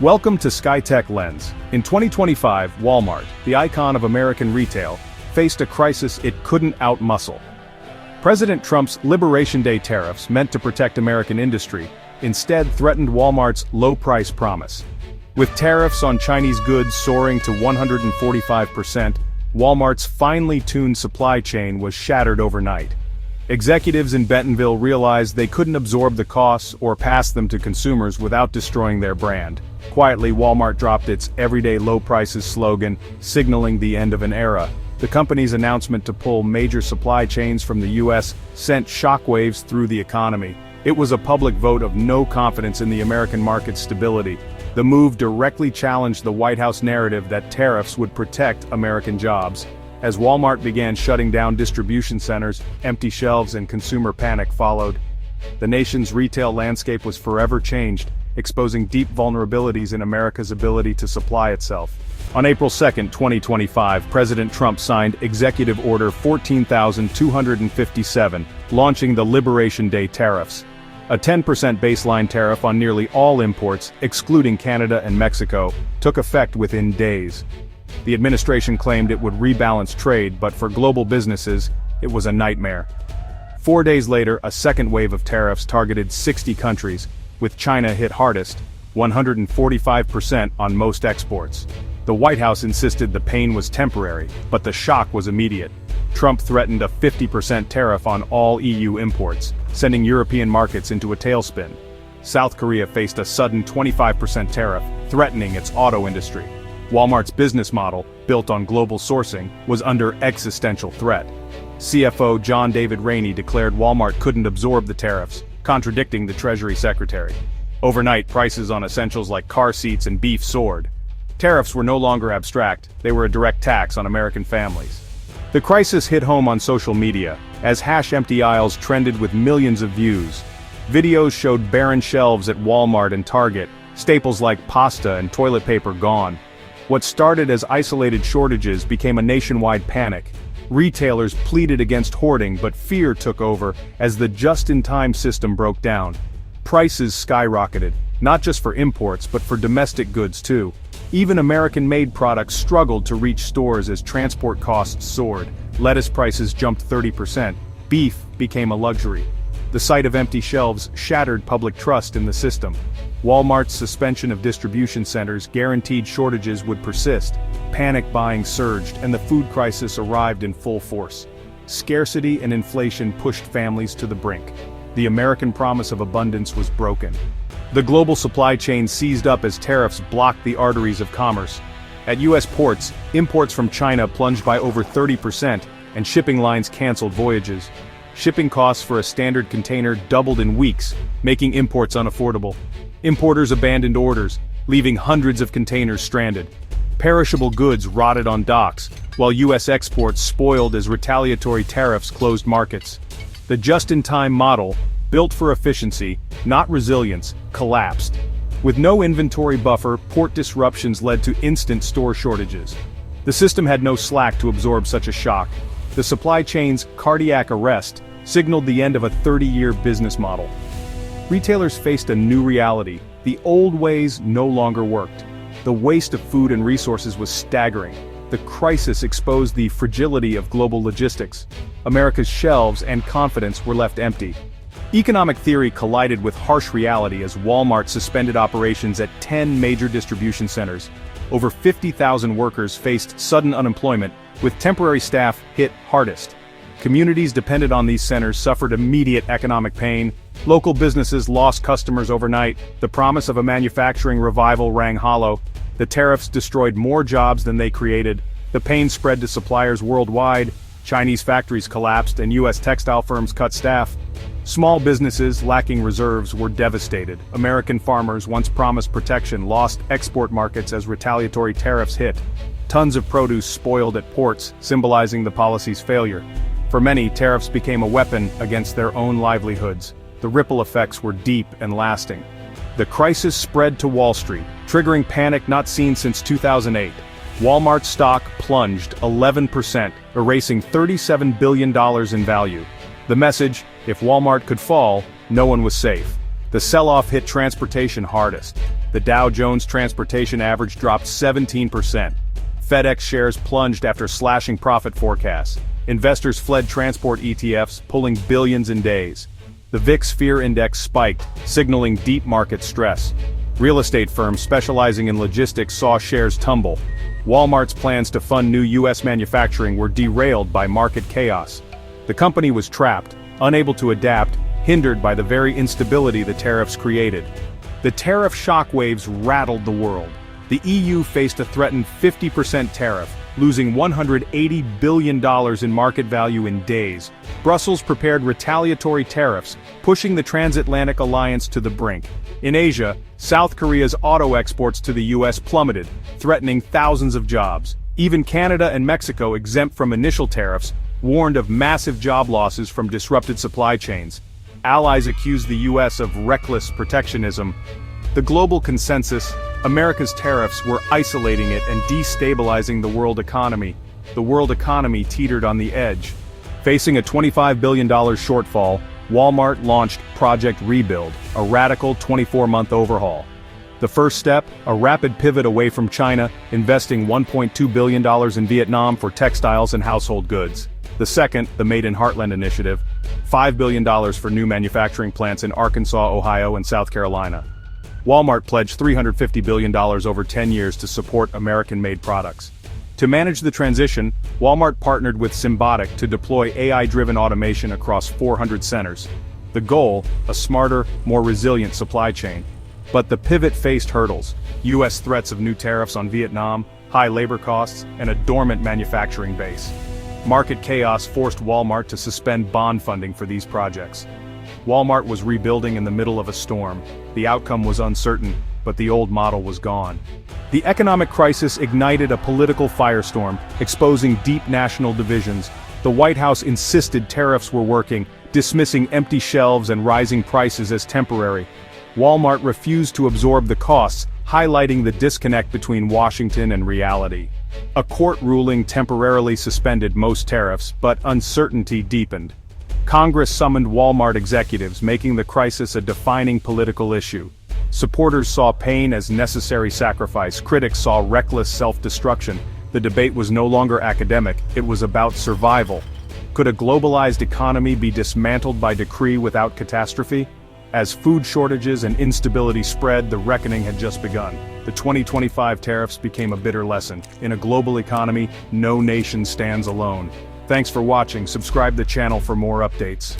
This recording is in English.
Welcome to Skytech-Lens. In 2025, Walmart, the icon of American retail, faced a crisis it couldn't outmuscle. President Trump's Liberation Day tariffs meant to protect American industry, instead threatened Walmart's low-price promise. With tariffs on Chinese goods soaring to 145%, Walmart's finely tuned supply chain was shattered overnight. Executives in Bentonville realized they couldn't absorb the costs or pass them to consumers without destroying their brand. Quietly, Walmart dropped its "everyday low prices" slogan, signaling the end of an era. The company's announcement to pull major supply chains from the U.S. sent shockwaves through the economy. It was a public vote of no confidence in the American market's stability. The move directly challenged the White House narrative that tariffs would protect American jobs. As Walmart began shutting down distribution centers, empty shelves and consumer panic followed. The nation's retail landscape was forever changed, exposing deep vulnerabilities in America's ability to supply itself. On April 2, 2025, President Trump signed Executive Order 14,257, launching the Liberation Day tariffs. A 10% baseline tariff on nearly all imports, excluding Canada and Mexico, took effect within days. The administration claimed it would rebalance trade, but for global businesses, it was a nightmare. 4 days later, a second wave of tariffs targeted 60 countries, with China hit hardest, 145% on most exports. The White House insisted the pain was temporary, but the shock was immediate. Trump threatened a 50% tariff on all EU imports, sending European markets into a tailspin. South Korea faced a sudden 25% tariff, threatening its auto industry. Walmart's business model, built on global sourcing, was under existential threat. CFO John David Rainey declared Walmart couldn't absorb the tariffs, contradicting the Treasury Secretary. Overnight, prices on essentials like car seats and beef soared. Tariffs were no longer abstract, they were a direct tax on American families. The crisis hit home on social media, as empty aisles trended with millions of views. Videos showed barren shelves at Walmart and Target, staples like pasta and toilet paper gone. What started as isolated shortages became a nationwide panic. Retailers pleaded against hoarding, but fear took over as the just-in-time system broke down. Prices skyrocketed, not just for imports but for domestic goods too. Even American-made products struggled to reach stores as transport costs soared. Lettuce prices jumped 30%. Beef became a luxury. The sight of empty shelves shattered public trust in the system. Walmart's suspension of distribution centers guaranteed shortages would persist. Panic buying surged, and the food crisis arrived in full force. Scarcity and inflation pushed families to the brink. The American promise of abundance was broken. The global supply chain seized up as tariffs blocked the arteries of commerce. At U.S. ports, imports from China plunged by over 30%, and shipping lines canceled voyages. Shipping costs for a standard container doubled in weeks, making imports unaffordable. Importers abandoned orders, leaving hundreds of containers stranded. Perishable goods rotted on docks, while U.S. exports spoiled as retaliatory tariffs closed markets. The just-in-time model, built for efficiency, not resilience, collapsed. With no inventory buffer, port disruptions led to instant store shortages. The system had no slack to absorb such a shock. The supply chain's cardiac arrest signaled the end of a 30-year business model. Retailers faced a new reality. The old ways no longer worked. The waste of food and resources was staggering. The crisis exposed the fragility of global logistics. America's shelves and confidence were left empty. Economic theory collided with harsh reality as Walmart suspended operations at 10 major distribution centers. Over 50,000 workers faced sudden unemployment, with temporary staff hit hardest. Communities dependent on these centers suffered immediate economic pain. Local businesses lost customers overnight. The promise of a manufacturing revival rang hollow. The tariffs destroyed more jobs than they created. The pain spread to suppliers worldwide. Chinese factories collapsed and U.S. textile firms cut staff. Small businesses lacking reserves were devastated. American farmers, once promised protection, lost export markets as retaliatory tariffs hit. Tons of produce spoiled at ports, symbolizing the policy's failure. For many, tariffs became a weapon against their own livelihoods. The ripple effects were deep and lasting. The crisis spread to Wall Street, triggering panic not seen since 2008. Walmart's stock plunged 11%, erasing $37 billion in value. The message, if Walmart could fall, no one was safe. The sell-off hit transportation hardest. The Dow Jones Transportation Average dropped 17%. FedEx shares plunged after slashing profit forecasts. Investors fled transport ETFs, pulling billions in days. The VIX Fear Index spiked, signaling deep market stress. Real estate firms specializing in logistics saw shares tumble. Walmart's plans to fund new U.S. manufacturing were derailed by market chaos. The company was trapped, unable to adapt, hindered by the very instability the tariffs created. The tariff shockwaves rattled the world. The EU faced a threatened 50% tariff, losing $180 billion in market value in days. Brussels prepared retaliatory tariffs, pushing the transatlantic alliance to the brink. In Asia, South Korea's auto exports to the US plummeted, threatening thousands of jobs. Even Canada and Mexico, exempt from initial tariffs, warned of massive job losses from disrupted supply chains. Allies accused the US of reckless protectionism. The global consensus: America's tariffs were isolating it and destabilizing the world economy. The world economy teetered on the edge. Facing a $25 billion shortfall, Walmart launched Project Rebuild, a radical 24-month overhaul. The first step, a rapid pivot away from China, investing $1.2 billion in Vietnam for textiles and household goods. The second, the Made in Heartland initiative, $5 billion for new manufacturing plants in Arkansas, Ohio, and South Carolina. Walmart pledged $350 billion over 10 years to support American-made products. To manage the transition, Walmart partnered with Symbotic to deploy AI-driven automation across 400 centers. The goal, a smarter, more resilient supply chain. But the pivot faced hurdles: U.S. threats of new tariffs on Vietnam, high labor costs, and a dormant manufacturing base. Market chaos forced Walmart to suspend bond funding for these projects. Walmart was rebuilding in the middle of a storm. The outcome was uncertain, but the old model was gone. The economic crisis ignited a political firestorm, exposing deep national divisions. The White House insisted tariffs were working, dismissing empty shelves and rising prices as temporary. Walmart refused to absorb the costs, highlighting the disconnect between Washington and reality. A court ruling temporarily suspended most tariffs, but uncertainty deepened. Congress summoned Walmart executives, making the crisis a defining political issue. Supporters saw pain as necessary sacrifice, critics saw reckless self-destruction. The debate was no longer academic, it was about survival. Could a globalized economy be dismantled by decree without catastrophe? As food shortages and instability spread, the reckoning had just begun. The 2025 tariffs became a bitter lesson. In a global economy, no nation stands alone. Thanks for watching. Subscribe to the channel for more updates.